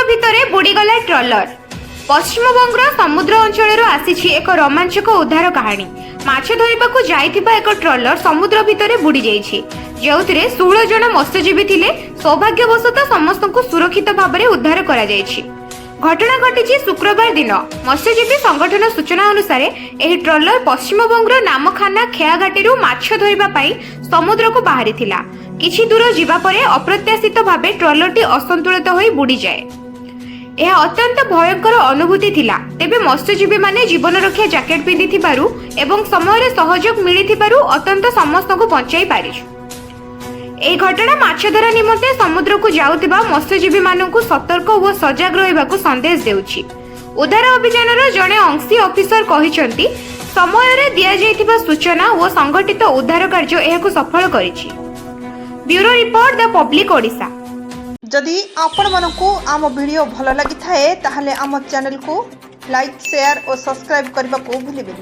ଭିତରେ ବୁଡ଼ିଗଲା ଟ୍ରଲର। ପଶ୍ଚିମବଙ୍ଗର ସମୁଦ୍ର ଅଞ୍ଚଳରୁ ଆସିଛି ଏକ ରୋମାଞ୍ଚକ ଉଦ୍ଧାର କାହାଣୀ। ମାଛ ଧରିବାକୁ ଯାଇଥିବା ଏକ ଟ୍ରଲର ସମୁଦ୍ର ଭିତରେ ବୁଡ଼ି ଯାଇଛି, ଯେଉଁଥିରେ 16 ଜଣ ମତ୍ସ୍ୟଜୀବୀ ଥିଲେ। ସୌଭାଗ୍ୟବଶତଃ ସମସ୍ତଙ୍କୁ ସୁରକ୍ଷିତ ଭାବରେ ଉଦ୍ଧାର କରାଯାଇଛି। ଘଟଣା ଘଟିଛି ଶୁକ୍ରବାର ଦିନ। ମତ୍ସ୍ୟଜୀବୀ ସଂଗଠନ ସୂଚନା ଅନୁସାରେ ଏହି ଟ୍ରଲର ପଶ୍ଚିମବଙ୍ଗର ନାମଖାନା ଖେୟାଘାଟିରୁ ମାଛ ଧରିବା ପାଇଁ ସମୁଦ୍ରକୁ ବାହାରିଥିଲା। କିଛି ଦୂର ଯିବା ପରେ ଅପ୍ରତ୍ୟାଶିତ ଭାବେ ଟ୍ରଲରଟି ଅସନ୍ତୁଳିତ ହୋଇ ବୁଡ଼ିଯାଏ। ଏହା ଅତ୍ୟନ୍ତ ଭୟଙ୍କର ଅନୁଭୂତି ଥିଲା। ତେବେ ମତ୍ସ୍ୟଜୀବୀମାନେ ଜୀବନ ରକ୍ଷା ଜ୍ୟାକେଟ ପିନ୍ଧିଥିବାରୁ ଏବଂ ସମୟରେ ସହଯୋଗ ମିଳିଥିବାରୁ ଅନ୍ତତଃ ସମସ୍ତଙ୍କୁ ବଞ୍ଚାଇ ପାରିଛୁ। ଏହି ଘଟଣା ମାଛ ଧରା ନିମନ୍ତେ ସମୁଦ୍ରକୁ ଯାଉଥିବା ମତ୍ସ୍ୟଜୀବୀମାନଙ୍କୁ ସତର୍କ ଓ ସଜାଗ ରହିବାକୁ ସନ୍ଦେଶ ଦେଉଛି। ଉଦ୍ଧାର ଅଭିଯାନର ଜଣେ ଅଂଶୀ ଅଫିସର କହିଛନ୍ତି, ସମୟରେ ଦିଆଯାଇଥିବା ସୂଚନା ଓ ସଂଗଠିତ ଉଦ୍ଧାର କାର୍ଯ୍ୟ ଏହାକୁ ସଫଳ କରିଛି। ବ୍ୟୁରୋ ରିପୋର୍ଟ, ଦ ପବ୍ଲିକ ଓଡ଼ିଶା। जदि आपण मानकु आम वीडियो भल लगी थाए ताहले आम चैनल को लाइक, शेयर और सब्सक्राइब करने को भूलिबेनि।